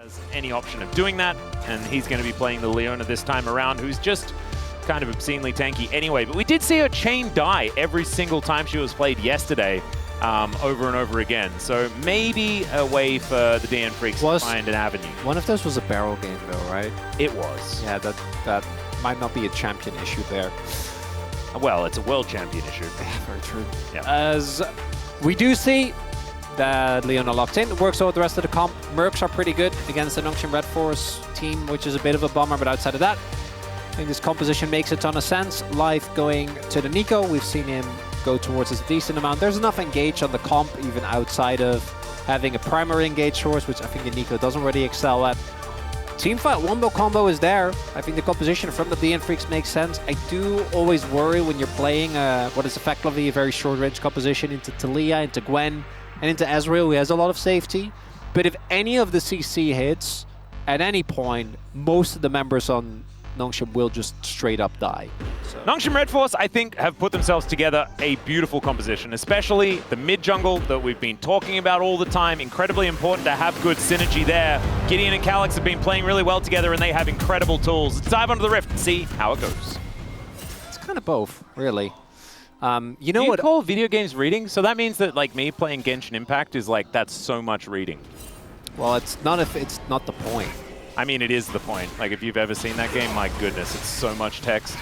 Has any option of doing that, and he's going to be playing the Leona this time around, who's just kind of obscenely tanky anyway. But we did see her chain die every single time she was played yesterday, over and over again. So maybe a way for the DN Freaks to find an avenue. One of those was a barrel game though, right? It was. Yeah, that might not be a champion issue there. Well, it's a world champion issue. Yeah, very true. Yeah. As we do see that Leona locked in, works out with the rest of the comp. Mercs are pretty good against the Nongshim Red Force team, which is a bit of a bummer, but outside of that, I think this composition makes a ton of sense. Life going to the Nico, we've seen him go towards a decent amount. There's enough engage on the comp, even outside of having a primary engage source, which I think the Nico doesn't really excel at. Teamfight wombo combo is there. I think the composition from the DN Freaks makes sense. I do always worry when you're playing what is effectively a very short-range composition into Talia, into Gwen, and into Ezreal, who has a lot of safety. But if any of the CC hits, at any point, most of the members on Nongshim will just straight up die. So. Nongshim Red Force, I think, have put themselves together a beautiful composition, especially the mid-jungle that we've been talking about all the time. Incredibly important to have good synergy there. Gideon and Calyx have been playing really well together, and they have incredible tools. Let's dive onto the Rift and see how it goes. It's kind of both, really. You know what? what? Call video games reading? So that means that, like, me playing Genshin Impact is like, that's so much reading. Well, it's not if it's not the point. I mean, it is the point. Like, if you've ever seen that game, my goodness, it's so much text.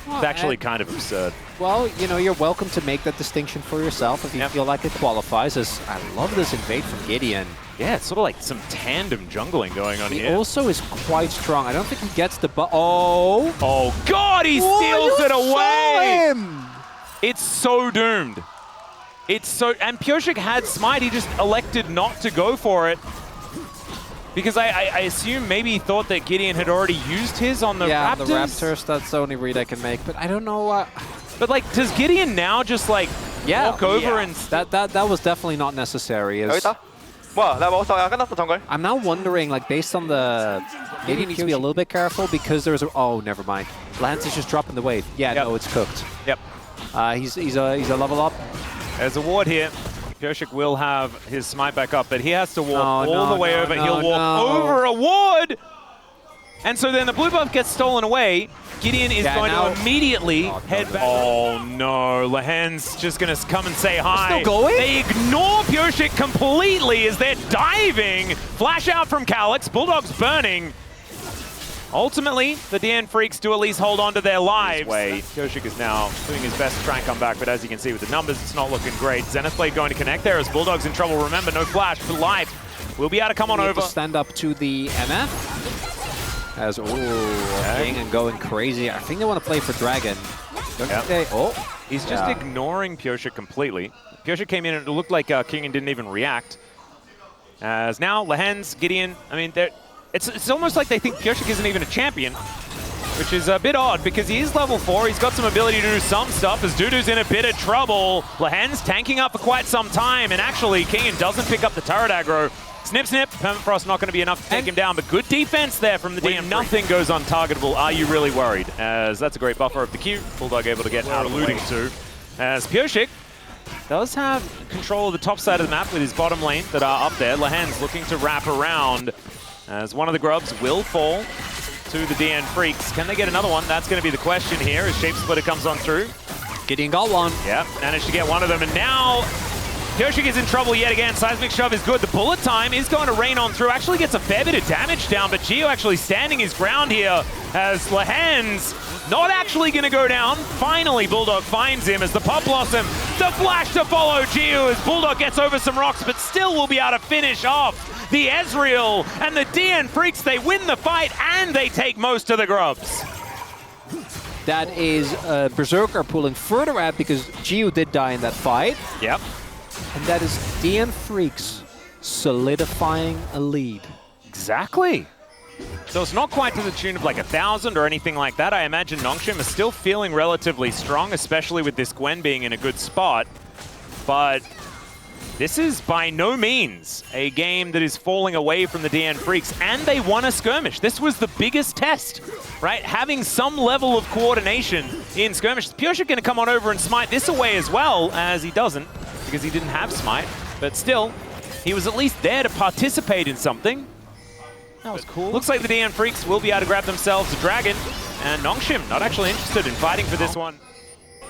Well, it's actually kind of absurd. Well, you know, you're welcome to make that distinction for yourself if you feel like it qualifies. As I love this invade from Gideon. Yeah, it's sort of like some tandem jungling going on here. He also is quite strong. I don't think he gets the Oh! Oh, God, he steals it away! Him. It's so doomed. It's so... And Pyosik had Smite. He just elected not to go for it. Because I assume maybe he thought that Gideon had already used his on the Raptors. Yeah, the Raptors, that's the only read I can make. But I don't know... But, like, does Gideon now just, like, walk over and... That was definitely not necessary. I'm now wondering, like, based on the... Gideon needs to be a little bit careful because there's a... Oh, never mind. Lance is just dropping the wave. Yeah, no, it's cooked. Yep. He's a level up. There's a ward here. Pyosik will have his smite back up, but he has to walk all the way over. He'll walk over a ward! And so then the blue buff gets stolen away. Gideon is going to immediately head back. Oh no, Lehen's just going to come and say hi. Still going? They ignore Pyosik completely as they're diving. Flash out from Calyx, Bulldog's burning. Ultimately, the DN Freaks do at least hold on to their lives. Pyosik is now doing his best to try and come back, but as you can see with the numbers, it's not looking great. Zenith Blade going to connect there as Bulldog's in trouble. Remember, no flash for life. We'll be able to come on over. Stand up to the MF. As, King and going crazy. I think they want to play for Dragon. He's just ignoring Pyosik completely. Pyosik came in and it looked like King and didn't even react. As now, Lehen's, Gideon, I mean, it's almost like they think Pyosik isn't even a champion, which is a bit odd because he is level 4. He's got some ability to do some stuff as Dudu's in a bit of trouble. Lehen's tanking up for quite some time, and actually Kingen doesn't pick up the turret aggro. Snip, snip. Permafrost not going to be enough to take him down, but good defense there from the DM. Nothing goes untargetable. Are you really worried? As that's a great buffer of the Q. Bulldog able to get out alluding to. As Pyosik does have control of the top side of the map with his bottom lane that are up there. Lehen's looking to wrap around as one of the grubs will fall to the DN Freaks. Can they get another one? That's going to be the question here as Shape Splitter comes on through. Gideon got one. Yeah, managed to get one of them, and now Pyosik is in trouble yet again. Seismic Shove is good. The bullet time is going to rain on through. Actually gets a fair bit of damage down, but Geo actually standing his ground here as Lehen's not actually going to go down. Finally, Bulldog finds him as the Pop Blossom. The flash to follow Geo as Bulldog gets over some rocks, but still will be able to finish off the Ezreal. And the DN Freaks, they win the fight and they take most of the grubs. That is Berserker pulling further out because Geo did die in that fight. Yep. And that is DN Freaks solidifying a lead. Exactly. So it's not quite to the tune of like 1,000 or anything like that. I imagine Nongshim is still feeling relatively strong, especially with this Gwen being in a good spot. But this is by no means a game that is falling away from the DN Freaks, and they won a skirmish. This was the biggest test, right? Having some level of coordination in skirmishes. Pyosik going to come on over and smite this away as well, as he doesn't, because he didn't have smite. But still, he was at least there to participate in something. That was cool. Looks like the DN Freaks will be able to grab themselves a dragon, and Nongshim not actually interested in fighting for this one.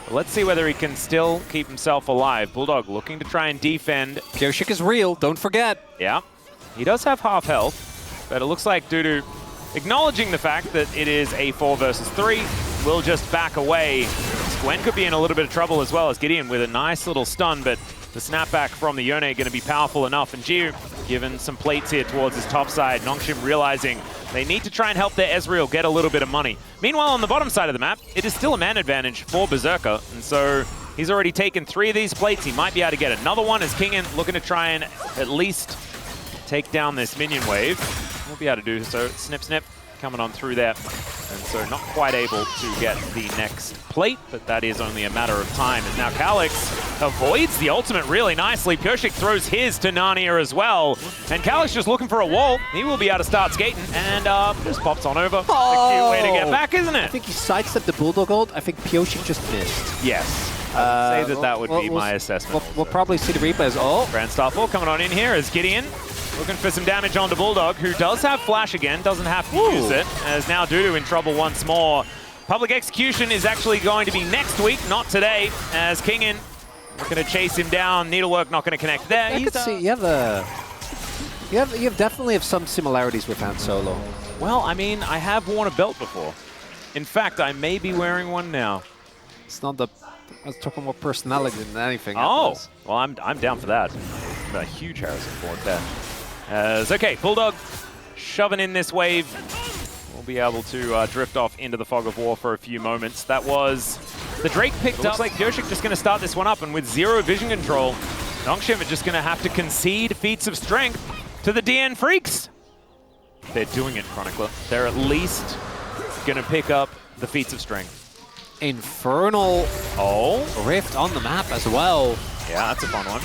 But let's see whether he can still keep himself alive. Bulldog looking to try and defend. Pyoshik is real, don't forget. Yeah, he does have half health, but it looks like Dudu, acknowledging the fact that it is a 4 versus 3, will just back away. Gwen could be in a little bit of trouble as well as Gideon with a nice little stun, but the snapback from the Yone going to be powerful enough. And Jiu given some plates here towards his top side. Nongshim realizing they need to try and help their Ezreal get a little bit of money. Meanwhile, on the bottom side of the map, it is still a man advantage for Berserker. And so he's already taken 3 of these plates. He might be able to get another one as Kingen looking to try and at least take down this minion wave. We'll be able to do so. Snip, snip, coming on through there. And so not quite able to get the next plate, but that is only a matter of time. And now Calix avoids the ultimate really nicely. Pyoshik throws his to Narnia as well. And Calix just looking for a wall. He will be able to start skating and just pops on over. Oh! A cute way to get back, isn't it? I think he sidestepped the Bulldog ult. I think Pyoshik just missed. Yes. I'd say that would be my assessment. We'll probably see the replays. Oh! Grand Starfall coming on in here as Gideon looking for some damage onto Bulldog, who does have flash again, doesn't have to use it, as now Dudu in trouble once more. Public Execution is actually going to be next week, not today, as Kingen looking to chase him down. Needlework not going to connect there. I could see you have definitely have some similarities with Han Solo. Well, I mean, I have worn a belt before. In fact, I may be wearing one now. It's not the. I was talking more personality than anything. Oh, well, I'm down for that. I'm a huge Harrison Ford fan. Okay, Bulldog shoving in this wave. We'll be able to drift off into the fog of war for a few moments. That was the Drake picked up. Looks like Pyoshik just going to start this one up, and with 0 vision control, Nongshim are just going to have to concede feats of strength to the DN Freaks. They're doing it, Chronicler. They're at least going to pick up the feats of strength. Infernal Rift on the map as well. Yeah, that's a fun one.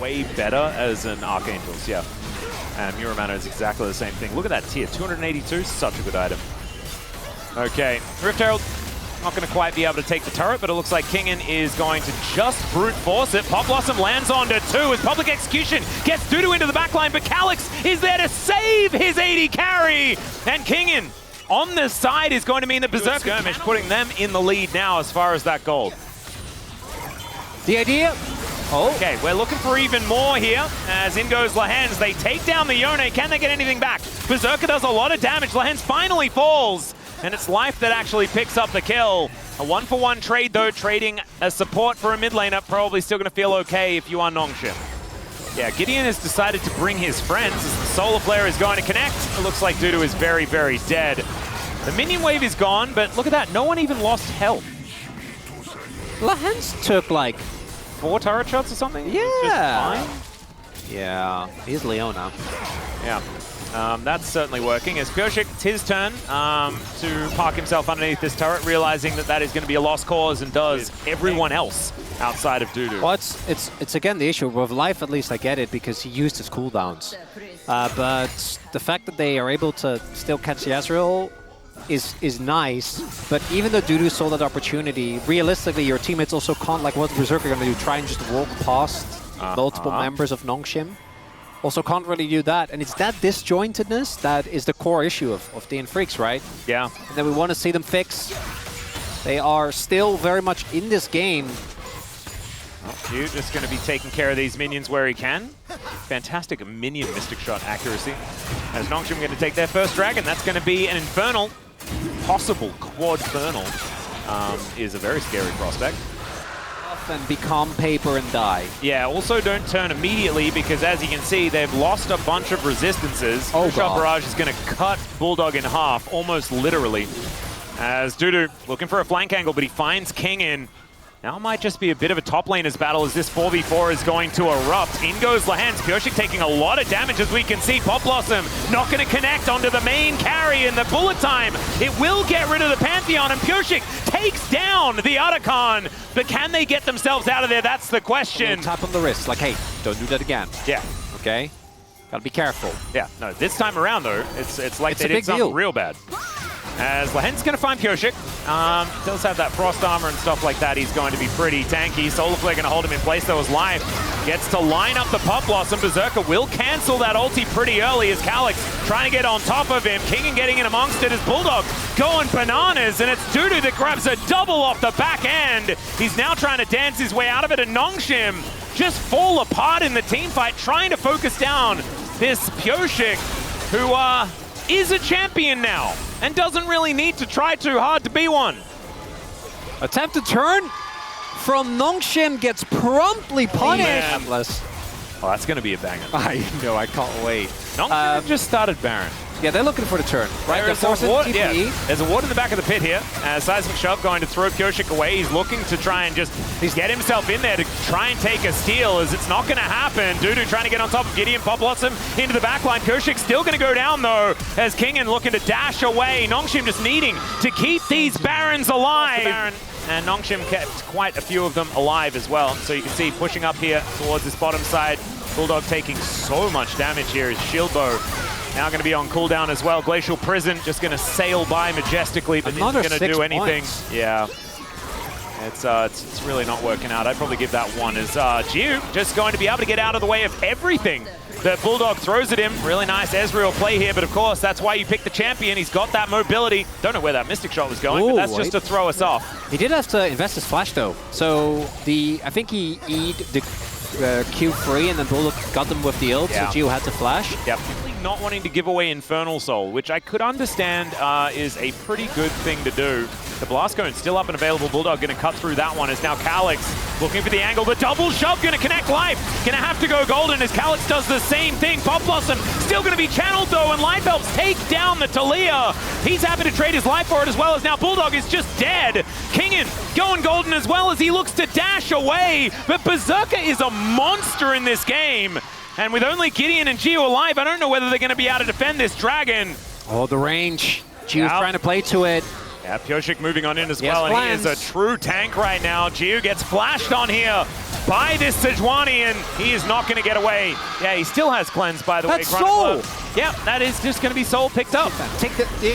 Way better as an Archangels, yeah. And Muramana is exactly the same thing. Look at that tier, 282, such a good item. Okay, Rift Herald, not going to quite be able to take the turret, but it looks like Kingen is going to just brute force it. Pop Blossom lands onto 2 as Public Execution gets Dudu into the backline, but Calix is there to save his 80 carry! And Kingen on the side is going to mean that Berserker Skirmish putting them in the lead now as far as that gold. The idea... Okay, we're looking for even more here, as in goes Lahens. They take down the Yone. Can they get anything back? Berserker does a lot of damage. Lahens finally falls, and it's Life that actually picks up the kill. A 1-for-1 trade, though, trading a support for a mid laner. Probably still going to feel okay if you are Nongshim. Yeah, Gideon has decided to bring his friends as the Solar Flare is going to connect. It looks like Dudu is very, very dead. The minion wave is gone, but look at that. No one even lost health. Lahens took like 4 turret shots or something? Yeah. Yeah, he's Leona. Yeah. That's certainly working. As Pyoshik, it's his turn to park himself underneath this turret, realizing that that is going to be a lost cause, and does everyone else outside of Dudu. Well, it's again the issue. With Life, at least I get it, because he used his cooldowns. But the fact that they are able to still catch the Ezreal is nice, but even though Dudu saw that opportunity, realistically your teammates also can't, like what Berserker going to do, try and just walk past multiple members of Nongshim. Also can't really do that, and it's that disjointedness that is the core issue of DN Freaks, right? Yeah. And then we want to see them fix. They are still very much in this game. Q just going to be taking care of these minions where he can. Fantastic minion Mystic Shot accuracy. As Nongshim going to take their first dragon, that's going to be an Infernal. Possible Quadfernal is a very scary prospect. And become paper and die. Yeah, also don't turn immediately, because as you can see, they've lost a bunch of resistances. Oh, Shot Barrage is going to cut Bulldog in half, almost literally. As Dudu looking for a flank angle, but he finds Kingen. Now might just be a bit of a top laner's battle as this 4v4 is going to erupt. In goes Lahens. Pyoshik taking a lot of damage, as we can see. Pop Blossom not going to connect onto the main carry in the bullet time. It will get rid of the Pantheon, and Pyoshik takes down the Otacon. But can they get themselves out of there? That's the question. Tap on the wrist, like, hey, don't do that again. Yeah. Okay? Gotta be careful. Yeah, no, this time around, though, it's like they did something real bad. As Lahens going to find Pyoshik. Does have that frost armor and stuff like that. He's going to be pretty tanky. Solar Flare going to hold him in place though as Life gets to line up the Pop Blossom. Berserker will cancel that ulti pretty early as Calyx trying to get on top of him. Kingen getting in amongst it as Bulldog going bananas, and it's Dudu that grabs a double off the back end. He's now trying to dance his way out of it, and Nongshim just fall apart in the team fight, trying to focus down this Pyoshik, who is a champion now and doesn't really need to try too hard to be one. Attempted turn from Nongshim gets promptly punished. Oh, that's going to be a banger. I know, I can't wait. Nongshim just started Baron. Yeah, they're looking for the turn. Right, There's a ward, there's a ward in the back of the pit here. Seismic Shove going to throw Pyoshik away. He's looking to try and just get himself in there to try and take a steal, as it's not going to happen. Dudu trying to get on top of Gideon. Pop Blossom into the backline. Pyoshik still going to go down though, as Kingen looking to dash away. Nongshim just needing to keep these Barons alive. And Nongshim kept quite a few of them alive as well. So you can see pushing up here towards this bottom side. Bulldog taking so much damage here. His shield bow now going to be on cooldown as well. Glacial Prison just going to sail by majestically, but isn't going to do anything. Yeah, it's really not working out. I'd probably give that one as Jiu just going to be able to get out of the way of everything that Bulldog throws at him. Really nice Ezreal play here, but of course that's why you pick the champion. He's got that mobility. Don't know where that Mystic Shot was going, but that's just to throw us off. He did have to invest his flash though. So I think he E'd the Q3 and then Bulldog got them with the ult, so Gio had to flash. Yep. Not wanting to give away Infernal Soul, which I could understand is a pretty good thing to do. The Blast Cone still up and available. Bulldog going to cut through that one as now Calyx looking for the angle. The double shove going to connect Life. Going to have to go golden as Calyx does the same thing. Pop Blossom still going to be channeled though, and Life helps take down the Talia. He's happy to trade his life for it as well, as now Bulldog is just dead. Kingen going golden as well as he looks to dash away, but Berserker is a monster in this game. And with only Gideon and Gio alive, I don't know whether they're going to be able to defend this dragon. Oh, the range. Gio's trying to play to it. Yeah, Pyoshik moving on in as well, and he is a true tank right now. Gio gets flashed on here by this Sejuani, and he is not going to get away. Yeah, he still has cleanse, by the way. That's Soul! Yep, that is just going to be Soul picked up.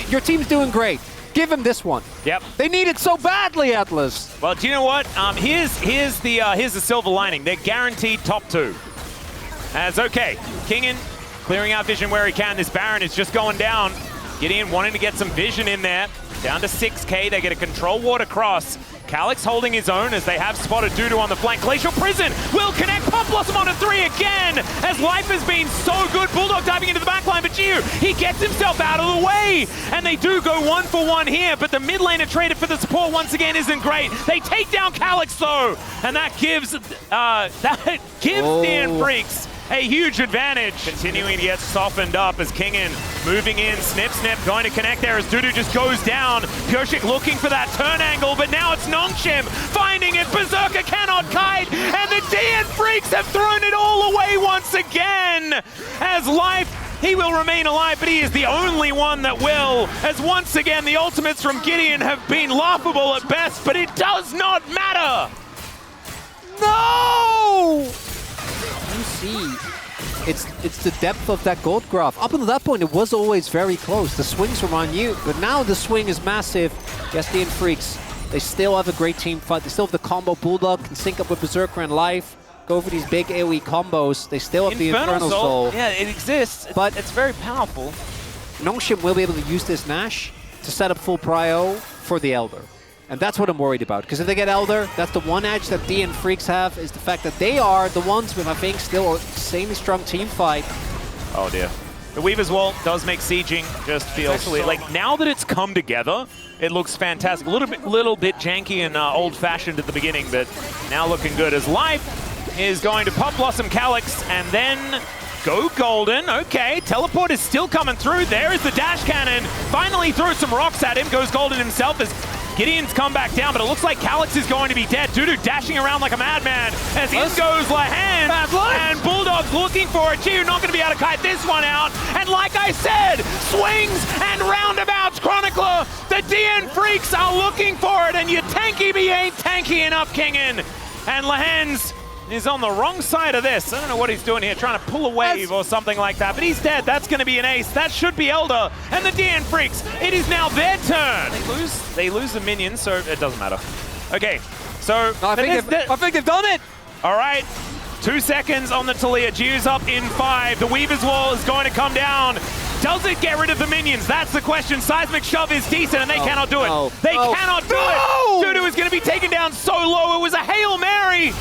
Your team's doing great. Give him this one. Yep. They need it so badly, Atlas. Well, do you know what? Here's the silver lining. They're guaranteed top 2. As okay, Kingen clearing out vision where he can. This Baron is just going down. Gideon wanting to get some vision in there. Down to 6k, they get a control ward across. Calyx holding his own as they have spotted Dudu on the flank. Glacial Prison will connect. Pop Blossom on a 3 again, as Life has been so good. Bulldog diving into the backline, but Jiu, he gets himself out of the way. And they do go 1-for-1 here, but the mid laner traded for the support once again isn't great. They take down Calyx though, and that gives DN Freaks a huge advantage. Continuing to get softened up as Kingen moving in. Snip, going to connect there as Dudu just goes down. Pyoshik looking for that turn angle, but now it's Nongshim finding it. Berserker cannot kite, and the DN Freaks have thrown it all away once again. As Life, he will remain alive, but he is the only one that will. As once again, the ultimates from Gideon have been laughable at best, but it does not matter. No! You see, it's the depth of that gold graph. Up until that point, it was always very close. The swings were on you, but now the swing is massive. Yes, the Freaks, they still have a great team fight. They still have the combo. Bulldog can sync up with Berserker and Life, go for these big AoE combos. They still have the Infernal Soul. Yeah, it exists, but it's very powerful. Nongshim will be able to use this Nash to set up full prio for the Elder. And that's what I'm worried about, because if they get Elder, that's the one edge that DN Freaks have, is the fact that they are the ones with, I think, still a insanely strong team fight. Oh dear. The Weaver's Wall does make sieging just feel like now that it's come together, it looks fantastic. A little bit janky and old-fashioned at the beginning, but now looking good as Life is going to Pop Blossom Calyx and then go golden. Okay, teleport is still coming through. There is the dash cannon. Finally throws some rocks at him. Goes golden himself as Gideon's come back down, but it looks like Calyx is going to be dead. Dudu dashing around like a madman as in goes Lahan. And Bulldog's looking for it. Gio not going to be able to kite this one out. And like I said, swings and roundabouts, Chronicler. The DN Freaks are looking for it, and you tanky me ain't tanky enough, Kingen. And Lahan's He's on the wrong side of this. I don't know what he's doing here, trying to pull a wave or something like that, but he's dead. That's going to be an ace. That should be Elder. And the DN Freaks, it is now their turn. They lose the minions, so it doesn't matter. Okay, so... No, I think they've done it! All right, 2 seconds on the Talia. Jiu's up in 5. The Weaver's Wall is going to come down. Does it get rid of the minions? That's the question. Seismic Shove is decent, and they cannot do it. They cannot do it. Dudu is going to be taken down so low. It was a Hail Mary.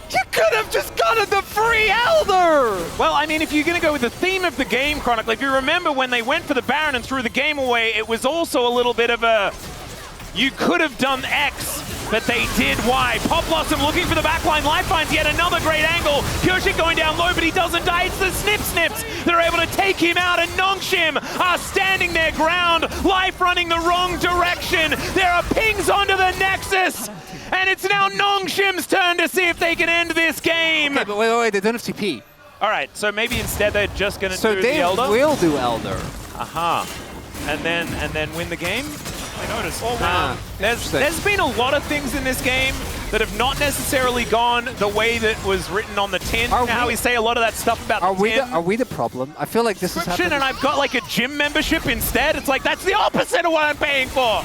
You could have just gotten the free Elder! Well, I mean, if you're going to go with the theme of the game, Chronicle, if you remember when they went for the Baron and threw the game away, it was also a little bit of a... You could have done X, but they did Y. Pop Blossom looking for the backline. Life finds yet another great angle. Pureshik going down low, but he doesn't die. It's the Snips. They're able to take him out, and Nongshim are standing their ground. Life running the wrong direction. There are pings onto the Nexus. And it's now Nongshim's turn to see if they can end this game. Okay, but wait, they don't have TP. All right, so maybe instead they're just going to do the Elder? So they will do Elder. Aha. And then win the game? I noticed. There's been a lot of things in this game that have not necessarily gone the way that was written on the tin. How we say a lot of that stuff about the tin. Are we the problem? I feel like this is happening. And I've got like a gym membership instead. It's like, that's the opposite of what I'm paying for.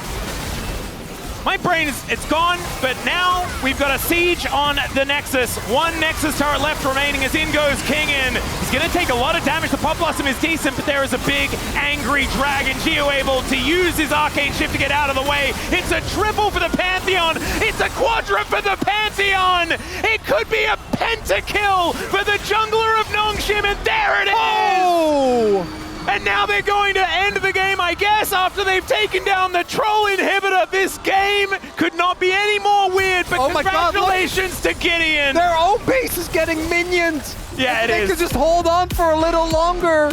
My brain it's gone, but now we've got a siege on the Nexus. One Nexus turret left remaining as in goes Kingin. He's going to take a lot of damage. The Pop Blossom is decent, but there is a big, angry dragon. Gio able to use his Arcane Shift to get out of the way. It's a triple for the Pantheon. It's a quadra for the Pantheon. It could be a pentakill for the jungler of Nongshim, and there it is! Oh! And now they're going to end the game, I guess, after they've taken down the troll inhibitor. This game could not be any more weird, but congratulations to Gideon. Their own base is getting minions. Yeah, it is. They could just hold on for a little longer.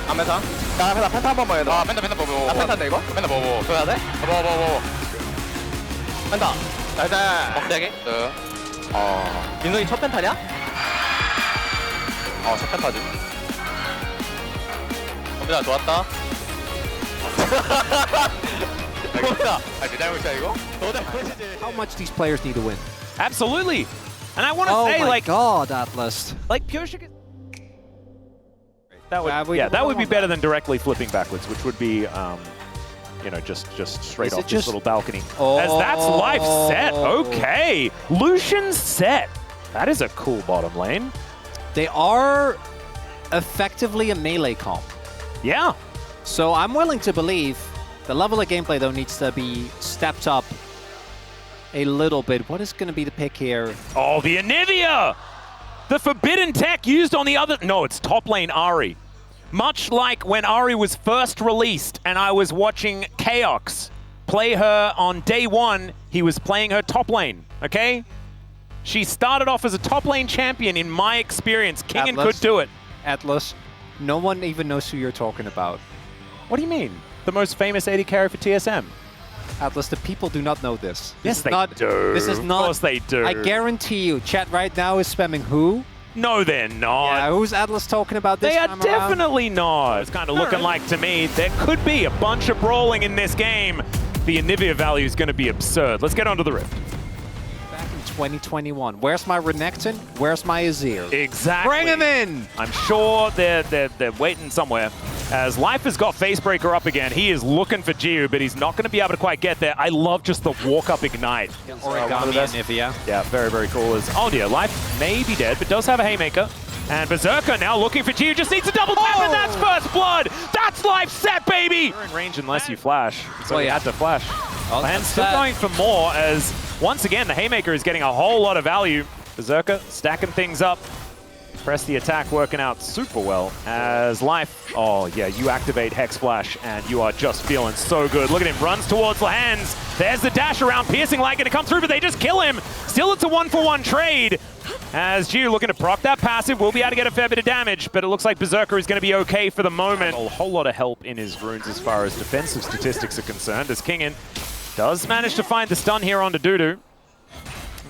안면상 나 펜타 한 번만 해봐. 펜타 보고. 나 펜타인데 이거? 펜타 보고. 줘야 돼? 뭐. 펜타. 나이스. 억대기. 민성이 첫 펜타냐? 첫 펜타지. 민성아 좋았다. 이거다. 내 잘못이야 이거? 너 잘못이지. How much these players need to win? Absolutely. And I want to say, like, God, Atlas. Like Pureshik. That would be better than directly flipping backwards, which would be, you know, just straight off this little balcony. As that's life set. Okay, Lucian's set. That is a cool bottom lane. They are effectively a melee comp. Yeah. So I'm willing to believe the level of gameplay though needs to be stepped up a little bit. What is going to be the pick here? Oh, the Anivia! The forbidden tech used on the other... No, it's top lane Ahri. Much like when Ahri was first released and I was watching Chaos play her on day one, he was playing her top lane, okay? She started off as a top lane champion in my experience. Kingin could do it. Atlas, no one even knows who you're talking about. What do you mean? The most famous AD carry for TSM. Atlas, the people do not know this. Yes, they do. This is not. Of course they do. I guarantee you, chat right now is spamming who? No, they're not. Yeah, who's Atlas talking about this time around? They are definitely not. It's kind of looking like, to me, there could be a bunch of brawling in this game. The Anivia value is going to be absurd. Let's get onto the Rift. Back in 2021. Where's my Renekton? Where's my Azir? Exactly. Bring him in! I'm sure they're waiting somewhere. As Life has got Facebreaker up again, he is looking for Jiu, but he's not going to be able to quite get there. I love just the walk-up ignite. Origami Anivia. Yeah, very, very cool. Oh dear, Life may be dead, but does have a Haymaker. And Berserker now looking for Jiu, just needs a double tap, and that's first blood! That's Life set, baby! You're in range unless you flash, so he had to flash. And still going for more, as once again, the Haymaker is getting a whole lot of value. Berserker stacking things up. Press the attack working out super well as Life. Oh yeah, you activate Hex Flash and you are just feeling so good. Look at him, runs towards the hands. There's the dash around, Piercing Light gonna come through, but they just kill him. Still, it's a 1-for-1 trade. As Jiu looking to proc that passive, will be able to get a fair bit of damage, but it looks like Berserker is gonna be okay for the moment. A whole lot of help in his runes as far as defensive statistics are concerned, as Kingin does manage to find the stun here onto Dudu.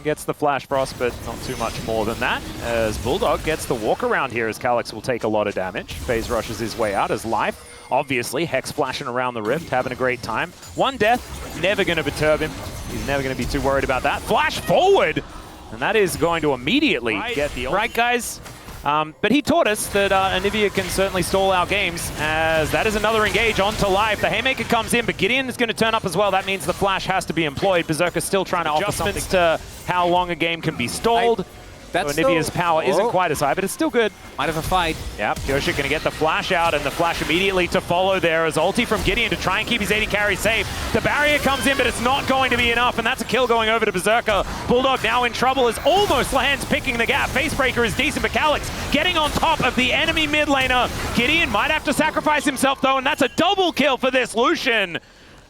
gets the Flash Frost, but not too much more than that, as Bulldog gets the walk around here as Calyx will take a lot of damage. FaZe rushes his way out as Life, obviously, Hex flashing around the Rift, having a great time. One death, never going to perturb him. He's never going to be too worried about that. Flash forward! And that is going to immediately get the ult. Right, guys? But he taught us that Anivia can certainly stall our games, as that is another engage onto Life. The Haymaker comes in, but Gideon is going to turn up as well. That means the Flash has to be employed. Berserker's still trying to offer something to how long a game can be stalled. So Anivia's power isn't quite as high, but it's still good. Might have a fight. Yep, Pyosik going to get the flash out, and the flash immediately to follow there as ulti from Gideon to try and keep his AD carry safe. The barrier comes in, but it's not going to be enough, and that's a kill going over to Berserker. Bulldog now in trouble as almost Lahan's picking the gap. Facebreaker is decent, but Calyx getting on top of the enemy mid laner. Gideon might have to sacrifice himself, though, and that's a double kill for this Lucian,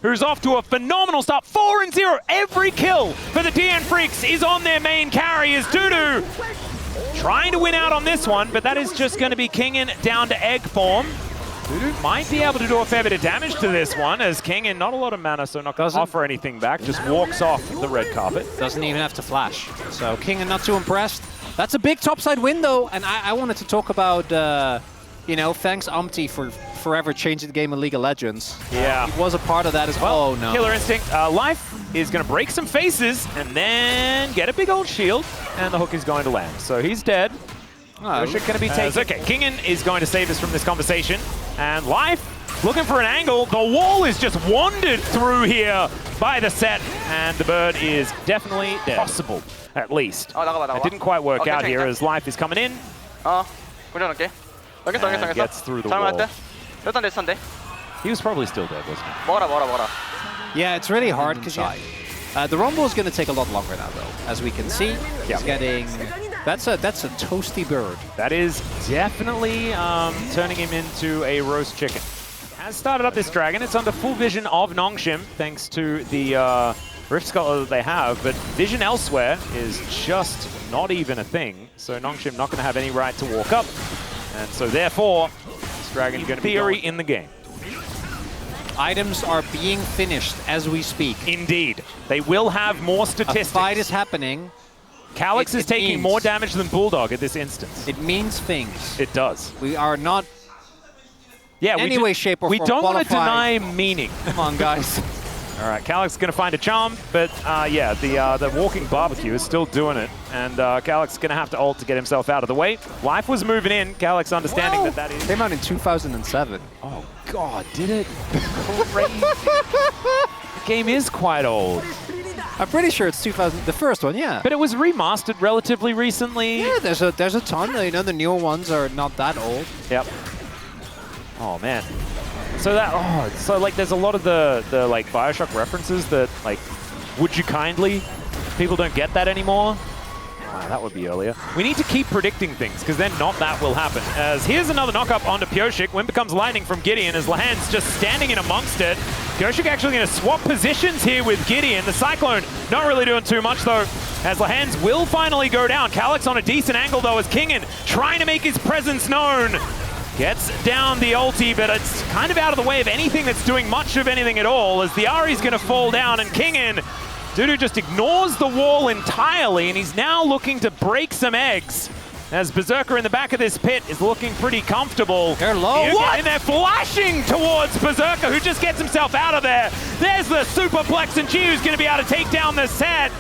who's off to a phenomenal start. 4-0. Every kill for the DN Freaks is on their main carry as Dudu trying to win out on this one, but that is just going to be Kingin down to egg form. Dudu might be able to do a fair bit of damage to this one, as Kingin, not a lot of mana, so not going to offer anything back, just walks off the red carpet. Doesn't even have to flash. So Kingin not too impressed. That's a big topside win, though, and I wanted to talk about, you know, thanks Umpty for forever changing the game in League of Legends. Yeah. He was a part of that as well. Oh, no. Killer Instinct. Life is going to break some faces and then get a big old shield, and the hook is going to land. So he's dead. Going to be taken. Okay, Kingin is going to save us from this conversation, and Life looking for an angle. The wall is just wandered through here by the set, and the bird is definitely dead. Possible, at least. It didn't quite work out here as Life is coming in. And gets through the wall. He was probably still dead, wasn't he? Yeah, it's really hard because the Rumble is going to take a lot longer now, though, as we can see. He's getting... That's a toasty bird. That is definitely turning him into a roast chicken. Has started up this dragon. It's under full vision of Nongshim, thanks to the Rift Scholar that they have, but vision elsewhere is just not even a thing. So Nongshim not going to have any right to walk up, and so therefore, this dragon is going to be theory in the game. Items are being finished as we speak. Indeed. They will have more statistics. A fight is happening. Calyx is taking more damage than Bulldog at this instance. It means things. It does. We are not in any way, shape, or form we don't want to qualified. deny meaning. Come on, guys. All right, Calyx is going to find a charm, but yeah, the walking barbecue is still doing it, and Calyx is going to have to ult to get himself out of the way. Life was moving in, Calyx understanding that is... Came out in 2007. Oh, God, did it? Crazy. The game is quite old. I'm pretty sure it's 2000, the first one, yeah. But it was remastered relatively recently. Yeah, there's a ton. You know, the newer ones are not that old. Yep. Oh, man. So that, so like there's a lot of the like BioShock references that like, would you kindly? People don't get that anymore. Wow, that would be earlier. We need to keep predicting things, because then not that will happen. As here's another knock-up onto Pyosik. Wind becomes lightning from Gideon as Lahan's just standing in amongst it. Pyosik actually going to swap positions here with Gideon. The Cyclone not really doing too much, though, as Lahan's will finally go down. Calyx on a decent angle, though, as Kingin trying to make his presence known. Gets down the ulti, but it's kind of out of the way of anything that's doing much of anything at all, as the Ahri's going to fall down, and Kingin, Dudu just ignores the wall entirely, and he's now looking to break some eggs, as Berserker in the back of this pit is looking pretty comfortable. They're low. And they're flashing towards Berserker, who just gets himself out of there. There's the Superplex, and Chiu's going to be able to take down the set.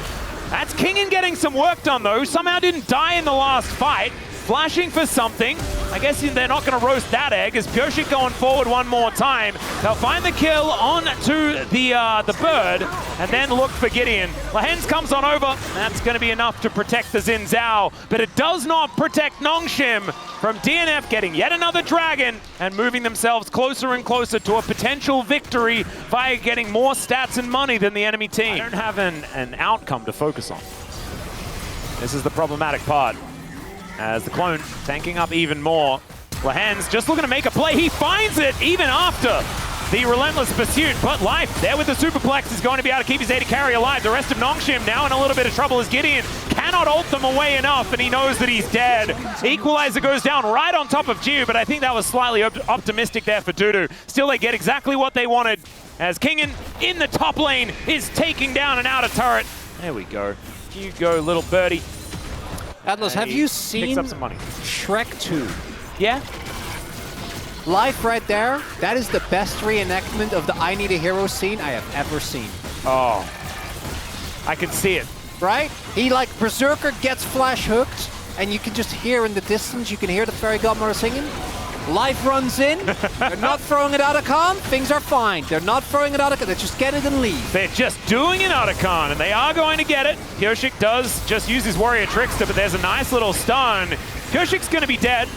That's Kingin getting some work done, though. Somehow didn't die in the last fight. Flashing for something. I guess they're not going to roast that egg, as Pyosik going forward one more time. They'll find the kill on to the bird, and then look for Gideon. Lahan's comes on over. That's going to be enough to protect the Xin Zhao, but it does not protect Nongshim from DNF getting yet another dragon and moving themselves closer and closer to a potential victory by getting more stats and money than the enemy team. I don't have an outcome to focus on. This is the problematic part, as the clone tanking up even more. Lahan's just looking to make a play. He finds it even after the relentless pursuit, but Life there with the Superplex is going to be able to keep his AD carry alive. The rest of Nongshim now in a little bit of trouble as Gideon cannot ult them away enough, and he knows that he's dead. Equalizer goes down right on top of Chiu, but I think that was slightly optimistic there for Dudu. Still, they get exactly what they wanted, as Kingin in the top lane is taking down an outer turret. There we go. you go, little birdie. Atlas, have you seen Picks up some money. Shrek 2? Yeah. Life right there, that is the best reenactment of the I Need a Hero scene I have ever seen. Oh, I can see it. Right? He, like, Berserker gets flash hooked, and you can just hear in the distance, you can hear the fairy godmother singing. Life runs in, they're not throwing it out of con, things are fine. They're not throwing it out of con, they just get it and leave. They're just doing an Otacon, and they are going to get it. Pyoshik does just use his Warrior Trickster, but there's a nice little stun. Pyoshik's going to be dead,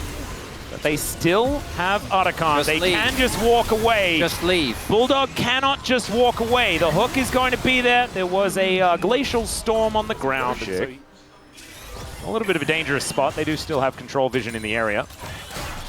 but they still have Otacon. They can just walk away. Just leave. Bulldog cannot just walk away. The hook is going to be there. There was a glacial storm on the ground. So a little bit of a dangerous spot. They do still have control vision in the area.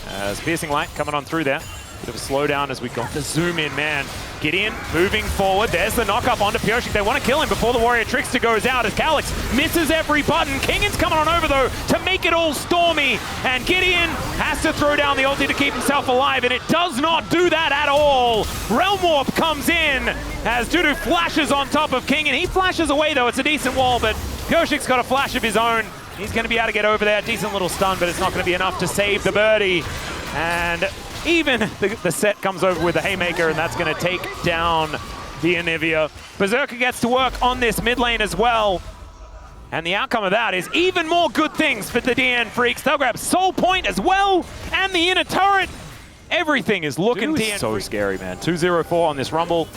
As Piercing Light coming on through there. Bit of a slowdown as we got the zoom in, man. Gideon moving forward. There's the knock-up onto Pyoshik. They want to kill him before the Warrior Trickster goes out as Calyx misses every button. Kingan's coming on over, though, to make it all stormy. And Gideon has to throw down the ulti to keep himself alive, and it does not do that at all. Realm Warp comes in as Dudu flashes on top of Kingan. He flashes away, though. It's a decent wall, but Pyoshik's got a flash of his own. He's going to be able to get over there. Decent little stun, but it's not going to be enough to save the birdie. And even the set comes over with the Haymaker, and that's going to take down the Anivia. Berserker gets to work on this mid lane as well. And the outcome of that is even more good things for the DN Freaks. They'll grab Soul Point as well, and the inner turret. Everything is looking DN so scary, man. 2-0-4 on this Rumble.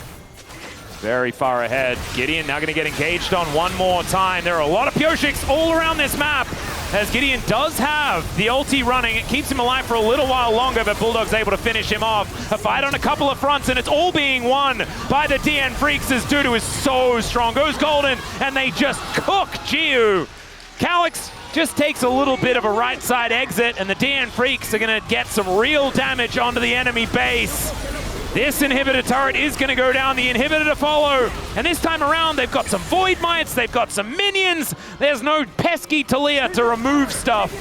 Very far ahead. Gideon now going to get engaged on one more time. There are a lot of Pyoshiks all around this map, as Gideon does have the ulti running. It keeps him alive for a little while longer, but Bulldog's able to finish him off. A fight on a couple of fronts, and it's all being won by the DN Freaks, as Dudu is so strong. Goes golden, and they just cook Jiu. Calyx just takes a little bit of a right side exit, and the DN Freaks are going to get some real damage onto the enemy base. This inhibitor turret is going to go down, the inhibitor to follow. And this time around, they've got some Void Mites, they've got some minions. There's no pesky Talia to remove stuff.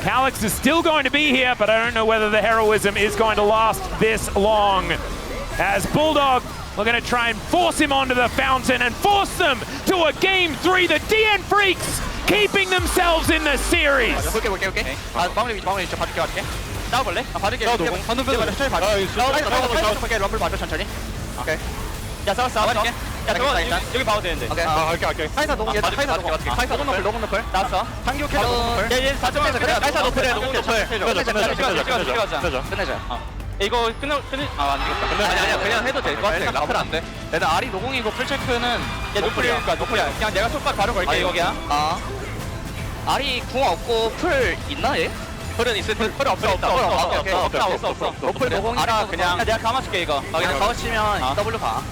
Calyx is still going to be here, but I don't know whether the heroism is going to last this long. As Bulldog, we're going to try and force him onto the fountain and force them to a Game 3. The DN Freaks keeping themselves in the series. 오케이. 마무리 진짜 봐줄게 갈게. 싸워볼래? 봐줄게. 방금 빼도 천천히 봐줄게. 럼블 봐줘 천천히. 오케이. 야 싸워. 봐줄게. 야 저거 여기 봐도 되는데. 오케이. 갈게. 카이사 노공 얘들 카이사 노공. 카이사 노공 너플. 나왔어. 상규 캐릭터 노공. 얘 4점에서 그래. 카이사 노플에 노공 너플. 끝내자. 이거 안 되겠다. 아니야 그냥 해도 될 것 같아. 나플 안 돼. 내가 아리 노공이고 풀체크는 얘 노플이니까 노플이야. 그냥 내가 속박 바로 걸게 이거야. 아리 궁 없고 풀 있나 얘? 풀은 있을 듯. 풀 없어. 노플 노공이라 그냥 내가 감아줄게 이거. 그냥 가오치면 W 가.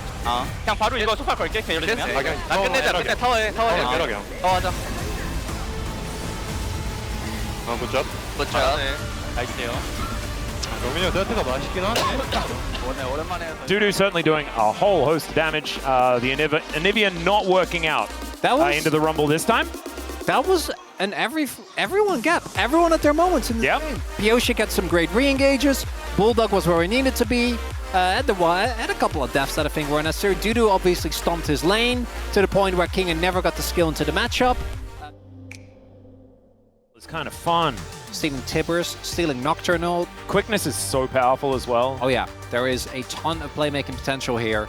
그냥 바로 이거 속박 걸게. 예를 들면. 나 끝내자. 끝내 타워해. 타워하자. 굿잡. 나이스요. Dudu certainly doing a whole host of damage. The Anivia not working out into the Rumble this time. That was an everyone at their moments in the game. Pyoshik had some great re-engages. Bulldog was where he needed to be. Had a couple of deaths that I think were necessary. Dudu obviously stomped his lane to the point where Kingan never got the skill into the matchup. It's kind of fun. Stealing Tibbers, stealing Nocturnal. Quickness is so powerful as well. Oh yeah, there is a ton of playmaking potential here.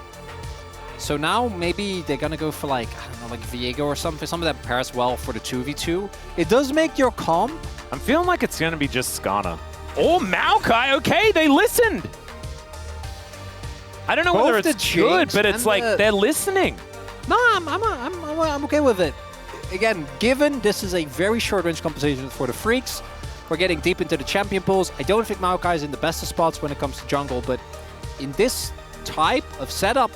So now maybe they're gonna go for like, I don't know, like Viego or something that pairs well for the 2v2. It does make your comp. I'm feeling like it's gonna be just Skana. Or Maokai, okay, they listened. I don't know whether it's good, but it's like they're listening. No, I'm okay with it. Again, given this is a very short-range competition for the Freaks, we're getting deep into the champion pools. I don't think Maokai is in the best of spots when it comes to jungle, but in this type of setup,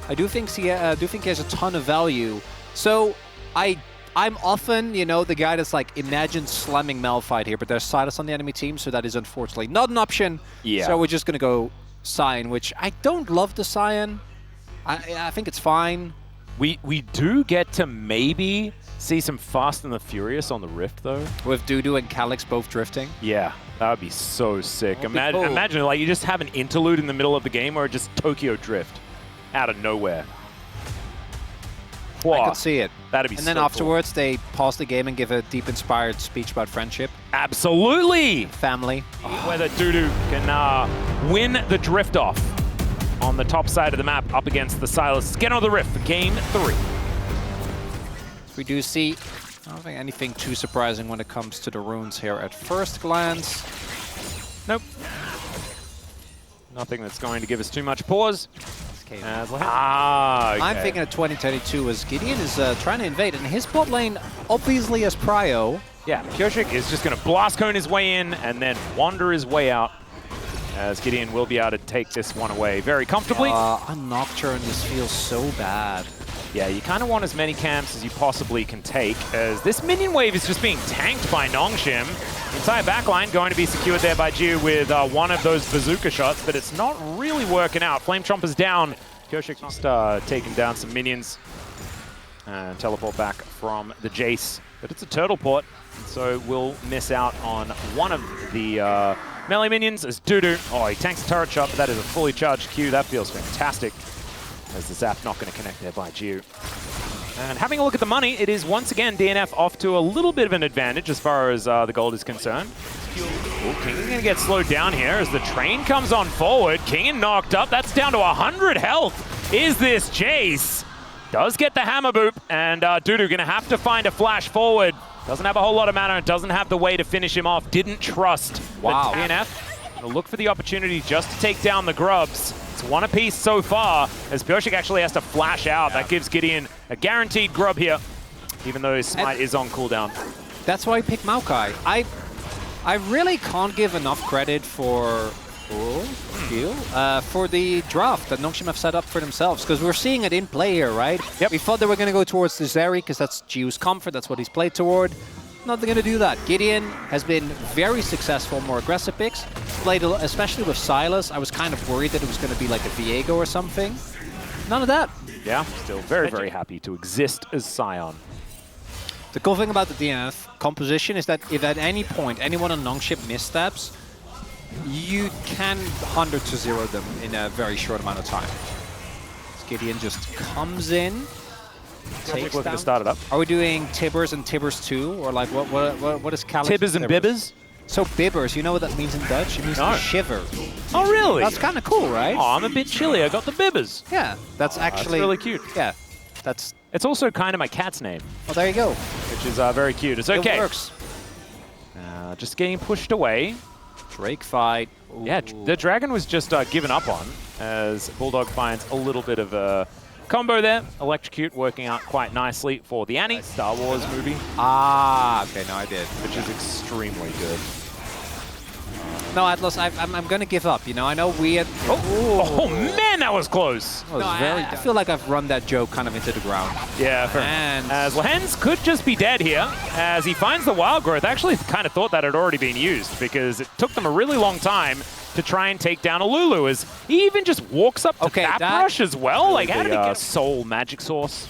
I do think he has a ton of value. So I'm often, the guy that's like, imagine slamming Malphite here, but there's Silas on the enemy team, so that is unfortunately not an option. Yeah. So we're just gonna go Cyan, which I don't love the Cyan. I think it's fine. We do get to maybe see some Fast and the Furious on the Rift, though. With Dudu and Calyx both drifting? Yeah, that would be so sick. Imagine, like, you just have an interlude in the middle of the game where it just Tokyo Drift out of nowhere. I could see it. That'd be And then so cool. afterwards, they pause the game and give a deep, inspired speech about friendship, Absolutely! family. Whether Dudu can win the drift off on the top side of the map up against the Silas. Get on the rift for game 3. We do see, I don't think anything too surprising when it comes to the runes here at first glance. Nope. Nothing that's going to give us too much pause. Okay. Okay. I'm thinking of 2032 as Gideon is trying to invade, and his bot lane obviously has prio. Yeah, Pioshik is just going to blast cone his way in and then wander his way out, as Gideon will be able to take this one away very comfortably. A Nocturne just feels so bad. Yeah, you kind of want as many camps as you possibly can take, as this minion wave is just being tanked by Nongshim. The entire backline going to be secured there by Jiu with one of those bazooka shots, but it's not really working out. Flame Chomper's down. Pioshik just taking down some minions and teleport back from the Jace. But it's a turtle port, so we'll miss out on one of the melee minions as Dudu. Oh, he tanks a turret shot, but that is a fully charged Q. That feels fantastic. As the zap not going to connect there by Jiu. And having a look at the money, it is once again DNF off to a little bit of an advantage as far as the gold is concerned. Ooh, King is going to get slowed down here as the train comes on forward. King knocked up. That's down to 100 health. Is this Jace? Does get the hammer boop, and Dudu going to have to find a flash forward. Doesn't have a whole lot of mana, doesn't have the way to finish him off. Didn't trust the DNF. Gonna look for the opportunity just to take down the grubs. It's one apiece so far, as Pioshik actually has to flash out. That gives Gideon a guaranteed grub here, even though his smite is on cooldown. That's why I picked Maokai. I really can't give enough credit for for the draft that Nongshim have set up for themselves, because we're seeing it in play here, right? Yep. We thought they were going to go towards the Zeri, because that's Jiu's comfort, that's what he's played toward. Not going to do that. Gideon has been very successful, more aggressive picks. Played, especially with Silas. I was kind of worried that it was going to be like a Viego or something. None of that. Yeah, still very, very happy to exist as Scion. The cool thing about the DNF composition is that if at any point anyone on Nongshim missteps, you can 100 to 0 them in a very short amount of time. Gideon just comes in. Takes looking to start it up. Are we doing Tibbers and Tibbers 2? Or like what is Calix? Tibbers and Bibbers? So Bibbers, you know what that means in Dutch? It means to shiver. Oh, really? That's kind of cool, right? Oh, I'm a bit chilly. I got the Bibbers. Yeah, that's actually... That's really cute. Yeah, that's... It's also kind of my cat's name. Well, there you go. Which is very cute. It's okay. It works. Just getting pushed away. Drake fight. Ooh. Yeah, the dragon was just given up on, as Bulldog finds a little bit of a combo there. Electrocute working out quite nicely for the Annie Star Wars movie. Ah, okay, no, I did. Which is extremely good. No, Atlas, I'm going to give up. You know, I know we had... Oh, man, that was close. No, I feel like I've run that joke kind of into the ground. Yeah, fair. And as Lehens could just be dead here, as he finds the wild growth. I actually kind of thought that had already been used, because it took them a really long time to try and take down a Lulu, as he even just walks up to Thap Rush as well. Really, like, how did he get Soul Magic Source?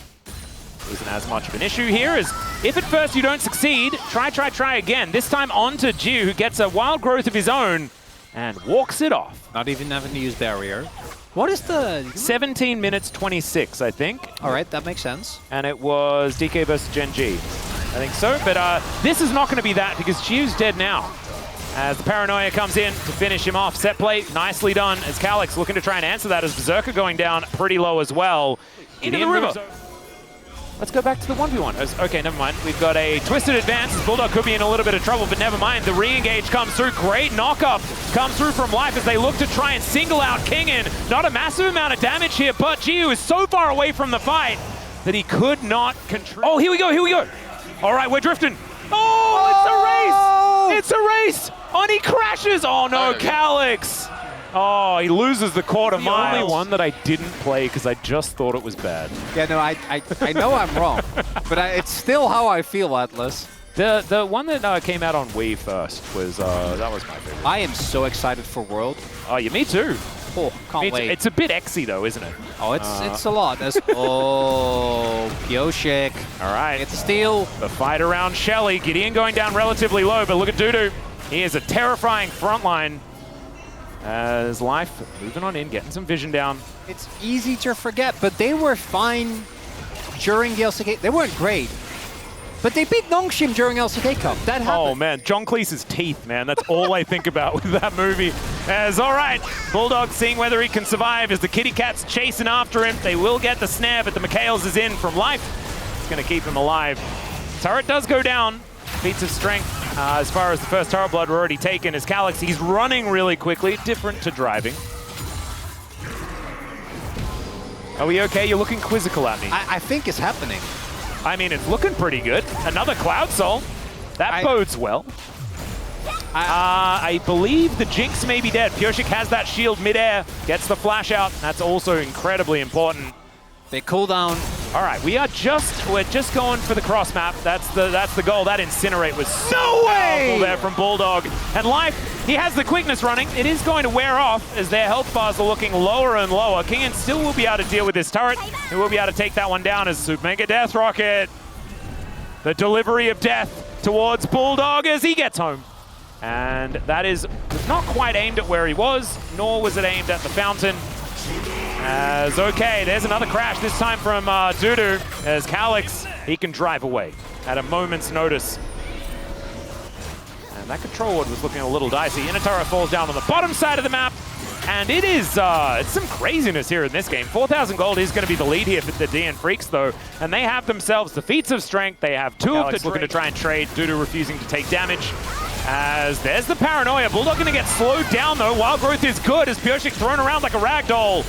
Isn't as much of an issue here, as if at first you don't succeed, try again. This time onto Jiu, who gets a wild growth of his own and walks it off. Not even having to use barrier. What is the... 17 minutes 26, I think. All right, that makes sense. And it was DK versus Gen G. I think so, but this is not going to be that, because Jiu's dead now. As the Paranoia comes in to finish him off. Set play, nicely done, as Calix looking to try and answer that, as Berserker going down pretty low as well. Into the river. Let's go back to the 1v1. Okay, never mind. We've got a twisted advance. Bulldog could be in a little bit of trouble, but never mind. The re-engage comes through. Great knock-up comes through from Life as they look to try and single out Kingin. Not a massive amount of damage here, but Jiu is so far away from the fight that he could not control. Oh, here we go, here we go. All right, we're drifting. Oh, it's a race. It's a race. Oni crashes. Oh, no, Calix. Oh, he loses the quarter mile. The only one that I didn't play because I just thought it was bad. Yeah, no, I know I'm wrong, but it's still how I feel, Atlas. The one that came out on Wii first was, that was my favorite. I am so excited for World. Oh, yeah, me too. Oh, can't wait. It's a bit Xy though, isn't it? Oh, it's a lot. Pioshik. All right. It's steal. The fight around Shelly. Gideon going down relatively low, but look at Dudu. He is a terrifying front line. As Life moving on in, getting some vision down. It's easy to forget, but they were fine during the LCK, they weren't great. But they beat Nongshim during LCK Cup. That happened. Oh man, John Cleese's teeth, man. That's all I think about with that movie. As all right, Bulldog seeing whether he can survive as the kitty cat's chasing after him. They will get the snare, but the Mikhails is in from life. It's going to keep him alive. Turret does go down. Feats of strength as far as the first turret blood were already taken as Calyx. He's running really quickly, different to driving. Are we okay? You're looking quizzical at me. I think it's happening. I mean, it's looking pretty good. Another Cloud Soul. That bodes well. I believe the Jinx may be dead. Pyosik has that shield midair, gets the flash out. That's also incredibly important. They cool down. All right, we're just going for the cross map. That's the goal. That Incinerate was so powerful there from Bulldog. And Life, he has the quickness running. It is going to wear off as their health bars are looking lower and lower. Kingen still will be able to deal with this turret. He will be able to take that one down as Super Mega Death Rocket. The delivery of death towards Bulldog as he gets home. And that is not quite aimed at where he was, nor was it aimed at the fountain. As okay, there's another crash, this time from Dudu, as Calyx, he can drive away at a moment's notice. And that control ward was looking a little dicey. Inatara falls down on the bottom side of the map, and it is, it's some craziness here in this game. 4,000 gold is going to be the lead here for the DN Freaks, though, and they have themselves the feats of strength. They have two of the looking to try and trade, Dudu refusing to take damage. As there's the paranoia. Bulldog going to get slowed down, though. Wild Growth is good as Pyosik thrown around like a ragdoll.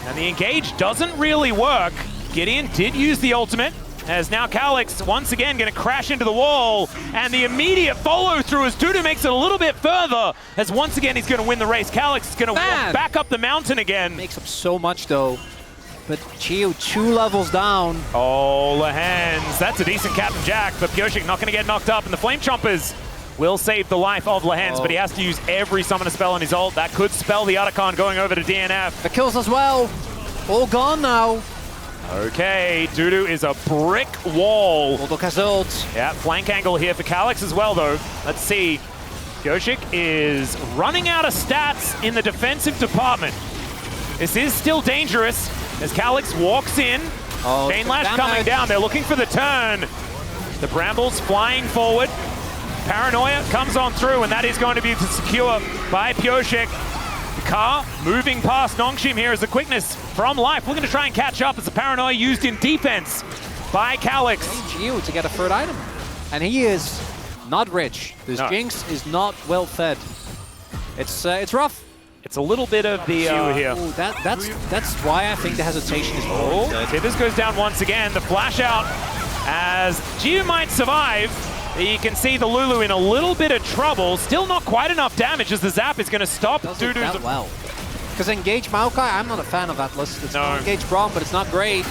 And the engage doesn't really work. Gideon did use the ultimate, as now Calyx once again going to crash into the wall. And the immediate follow through as Dudu makes it a little bit further, as once again he's going to win the race. Calyx is going to walk back up the mountain again. Makes up so much, though. But Chiu 2 levels down. Oh, Lehens. That's a decent Captain Jack, but Pyosik not going to get knocked up. And the Flame Chompers will save the life of Lehens, but he has to use every summoner spell on his ult. That could spell the Otacon going over to DNF. The kills as well. All gone now. Okay, Dudu is a brick wall. Bulldog has ult. Yeah, flank angle here for Calyx as well, though. Let's see. Pyosik is running out of stats in the defensive department. This is still dangerous as Calyx walks in. Chain Lash coming down. They're looking for the turn. The Brambles flying forward. Paranoia comes on through, and that is going to be secure by Pyosik. The car moving past Nongshim here as the quickness from Life. Looking to try and catch up as the Paranoia used in defense by Calyx. Geo to get a third item. And he is not rich. This Jinx is not well fed. It's rough. It's a little bit of the here. Ooh, that's why I think the hesitation is Tibis goes down once again. The flash out as Geo might survive. You can see the Lulu in a little bit of trouble. Still not quite enough damage as the zap is going to stop Dudu's. That well. Because Engage Maokai, I'm not a fan of that list. It's not Engage Braum, but it's not great.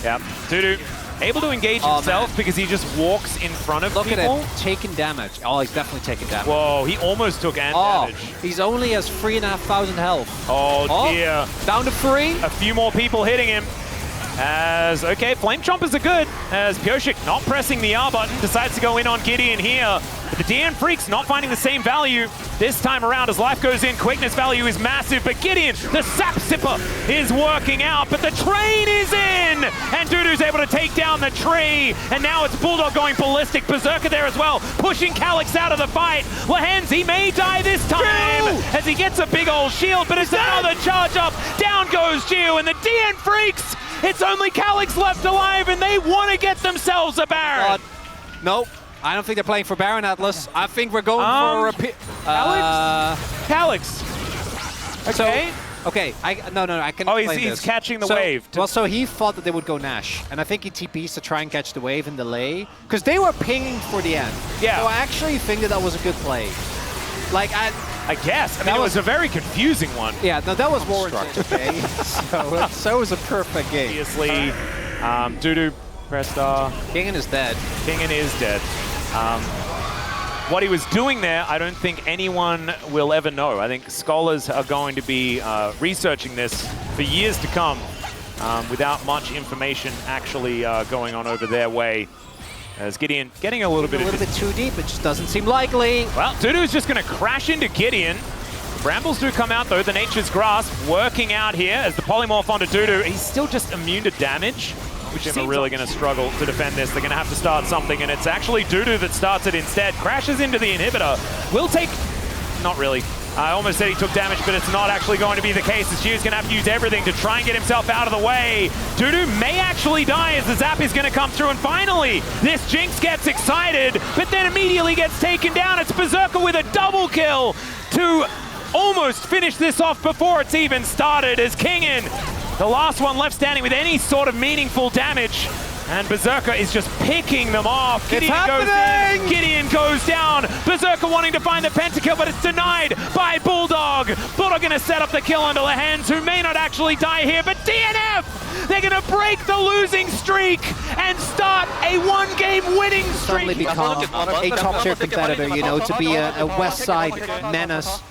Yep. Dudu able to engage himself because he just walks in front of people. Look at him, taking damage. Oh, he's definitely taking damage. Whoa, he almost took damage. He's only has 3,500 health. Oh dear. Down to 3. A few more people hitting him. As, okay, Flame Chompers are good, as Pyosik not pressing the R button, decides to go in on Gideon here. But the DN Freaks not finding the same value this time around as life goes in. Quickness value is massive, but Gideon, the Sap Sipper, is working out, but the train is in! And Dudu's able to take down the tree, and now it's Bulldog going ballistic. Berserker there as well, pushing Calyx out of the fight. Lehens, he may die this time, as he gets a big old shield, but it's another charge up. Down goes Geo, and the DN Freaks, it's only Calyx left alive, and they want to get themselves a Baron. Nope. I don't think they're playing for Baron Atlas. I think we're going for a... Calyx. Okay. So, okay. No, I can explain he's this. catching the wave. So he thought that they would go Nash, and I think he TPs to try and catch the wave and delay, because they were pinging for the end. Yeah. So I actually think that was a good play. Like, I guess. I mean, it was a very confusing one. Yeah, no, that was warranted, okay? So it was a perfect game. Obviously, Dudu, press star. Kingen is dead. Kingen is dead. What he was doing there, I don't think anyone will ever know. I think scholars are going to be researching this for years to come without much information actually going on over their way. As Gideon getting a little bit too deep, it just doesn't seem likely. Well, Dudu is just going to crash into Gideon. Brambles do come out though, the Nature's Grasp working out here as the polymorph onto Dudu. He's still just immune to damage. Jim are really going to struggle to defend this. They're going to have to start something, and it's actually Dudu that starts it instead. Crashes into the inhibitor. Will take... Not really. I almost said he took damage, but it's not actually going to be the case. As Hugh's going to have to use everything to try and get himself out of the way. Dudu may actually die as the zap is going to come through, and finally, this Jinx gets excited, but then immediately gets taken down. It's Berserker with a double kill to almost finish this off before it's even started, as Kingin, the last one left standing with any sort of meaningful damage. And Berserker is just picking them off. Gideon goes in, Gideon goes down. Berserker wanting to find the pentakill, but it's denied by Bulldog. Bulldog gonna set up the kill onto Lehens, who may not actually die here, but DNF! They're gonna break the losing streak and start a one-game winning streak. Suddenly become a top-tier competitor, you know, to be a West Side menace.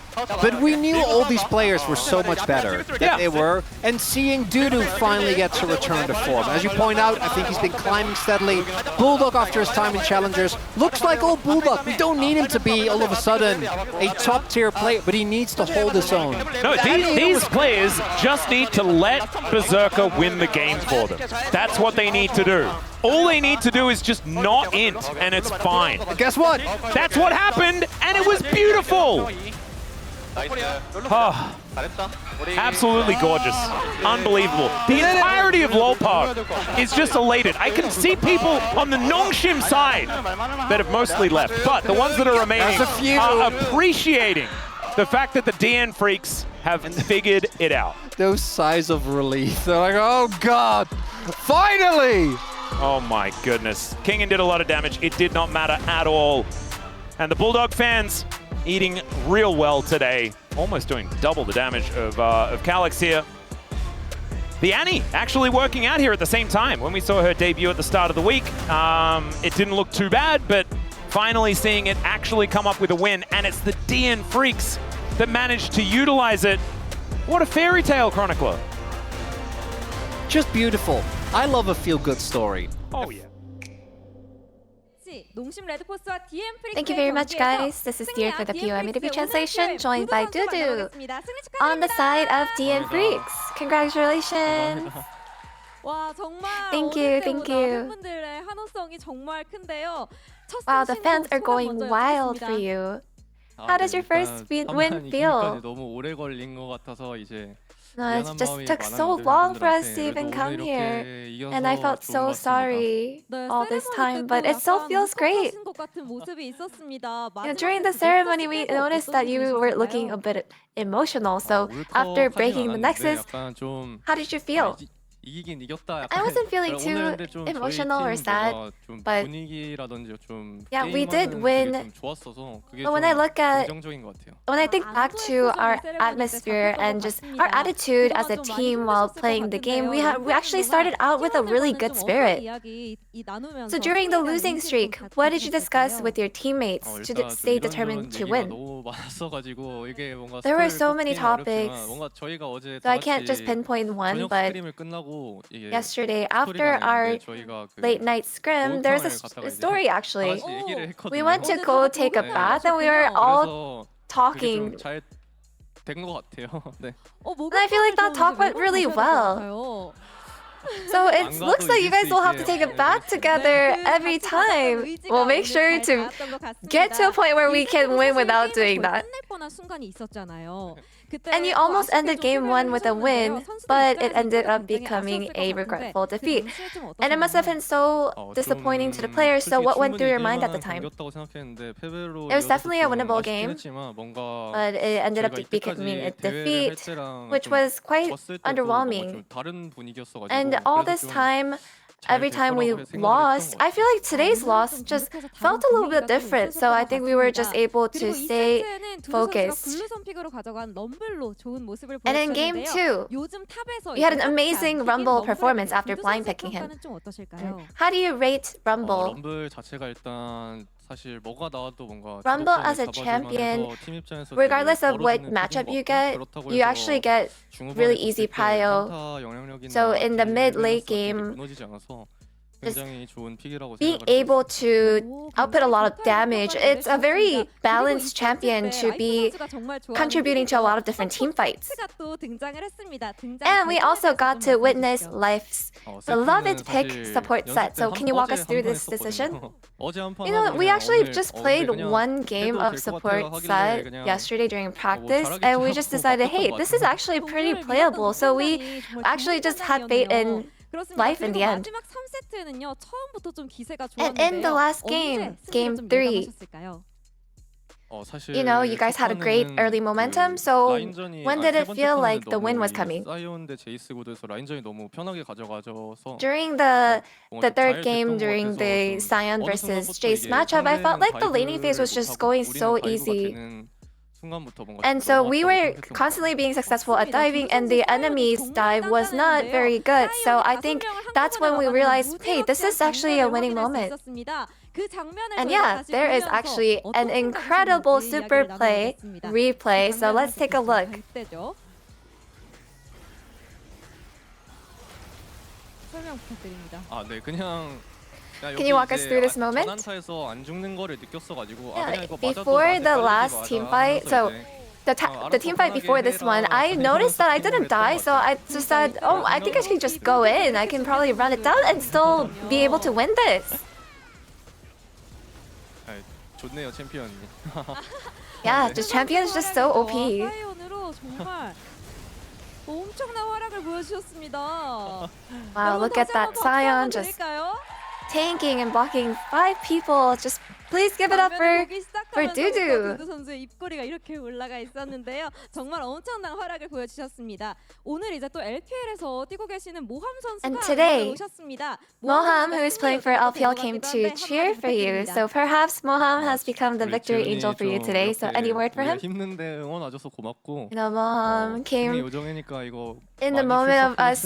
But we knew all these players were so much better than they were, and seeing Dudu finally get to return to form. As you point out, I think he's been climbing steadily. Bulldog, after his time in Challengers, looks like old Bulldog. We don't need him to be, all of a sudden, a top-tier player, but he needs to hold his own. No, these players just need to let Berserker win the game for them. That's what they need to do. All they need to do is just not int, and it's fine. Guess what? That's what happened, and it was beautiful. Oh, absolutely gorgeous. Unbelievable. The entirety of LoL Park is just elated. I can see people on the Nongshim side that have mostly left, but the ones that are remaining are appreciating the fact that the DN freaks have figured it out. Those sighs of relief. They're like, oh God, finally! Oh my goodness. Kingin did a lot of damage. It did not matter at all. And the Bulldog fans eating real well today, almost doing double the damage of Calyx here. The Annie actually working out here at the same time. When we saw her debut at the start of the week, it didn't look too bad, but finally seeing it actually come up with a win, and it's the DN Freaks that managed to utilize it. What a fairy tale, Chronicler. Just beautiful. I love a feel-good story. Oh yeah. Thank you very much, guys. This is Dear for the POM interview translation, joined by Dudu on the side of DN Freaks. Congratulations. Thank you, thank you. Wow, the fans are going wild for you. How does your first win feel? No, it just took so long for us to even come here. And I felt so sorry all this time, but it still feels great. During the ceremony, we noticed that you were looking a bit emotional. So after breaking the Nexus, how did you feel? I wasn't feeling too emotional or sad, but yeah, we did win. But when I think back to our atmosphere and just our attitude as a team while playing the game, we actually started out with a really good spirit. So during the losing streak, what did you discuss with your teammates to stay determined to win? There were so many topics, so I can't just pinpoint one, but yesterday, after our late night scrim, there's a story actually. We went to go take a bath and we were all talking. And I feel like that talk went really well. So it looks like you guys will have to take a bath together every time. We'll make sure to get to a point where we can win without doing that. And you almost ended game 1 with a win, but it ended up becoming a regretful defeat. And it must have been so disappointing to the players, so what went through your mind at the time? It was definitely a winnable game, but it ended up becoming a defeat, which was quite underwhelming. And all this time, every time we lost, I feel like today's loss just felt a little bit different. So I think we were just able to stay focused. And in game 2, you had an amazing Rumble performance after blind picking him. How do you rate Rumble? Rumble as a champion, regardless of what matchup you actually get really easy prio. So in the mid-late game, 굉장히 좋은 픽이라고 being 생각을 able to output a lot of damage. It's a very balanced champion to be contributing to a lot of different team fights. And we also got to witness Life's beloved pick support set. So can you walk us through this decision? You know, we actually just played one game of support set yesterday during practice, and we just decided, hey, this is actually pretty playable. So we actually just had faith in Life in the end. And in the last game, game 3, you know, you guys had a great early momentum. So when did it feel like the win was coming? During the third game, during the Sion versus Jace matchup, I felt like the laning phase was just going so easy. And so we were constantly being successful at diving, and the enemy's dive was not very good. So I think that's when we realized, hey, this is actually a winning moment. And yeah, there is actually an incredible super play replay. So let's take a look. Can you walk us through this moment? Yeah, before the last team fight, so the team fight before this one, I noticed that I didn't die, so I just said, oh, I think I can just go in. I can probably run it down and still be able to win this. Yeah, this champion is just so OP. Wow, look at that Sion just tanking and blocking 5 people. Just please give it up for Dudu. 선수의 입꼬리가 이렇게 올라가 있었는데요. 정말 엄청난 활약을 보여주셨습니다. 오늘 이제 또 LPL에서 뛰고 계시는 모함 And 선수가 today, 오셨습니다. Moham, who is playing for LPL, came to cheer for you. So perhaps Moham has become the victory angel for you today. So any word for him? 힘든데 응원와줘서 고맙고. You know, Moham came 요정이니까 이거 in the moment of us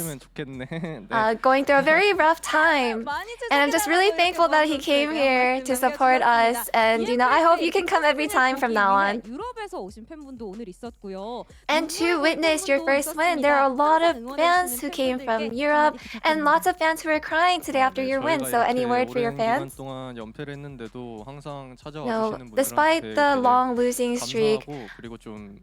going through a very rough time. And I'm just really thankful that he came here to support us. And you know, I hope you can come every time from now on. 유럽에서 오신 팬분도 오늘 있었고요. And to witness your first win, there are a lot of fans who came from Europe and lots of fans who are crying today after your win. So any word for your fans? No, despite the long losing streak,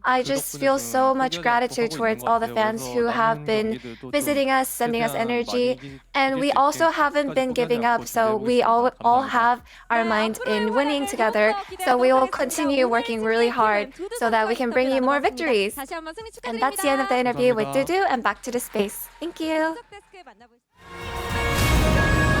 I just feel so much gratitude towards all the fans who have been visiting us, sending us energy. And we also haven't been giving up, so we all have our mind in winning together. So we will continue working really hard so that we can bring you more victories. 다시 한번 승리 And that's the end of the interview with Dudu, and back to the space. Thank you. 데스크에 만나보시죠.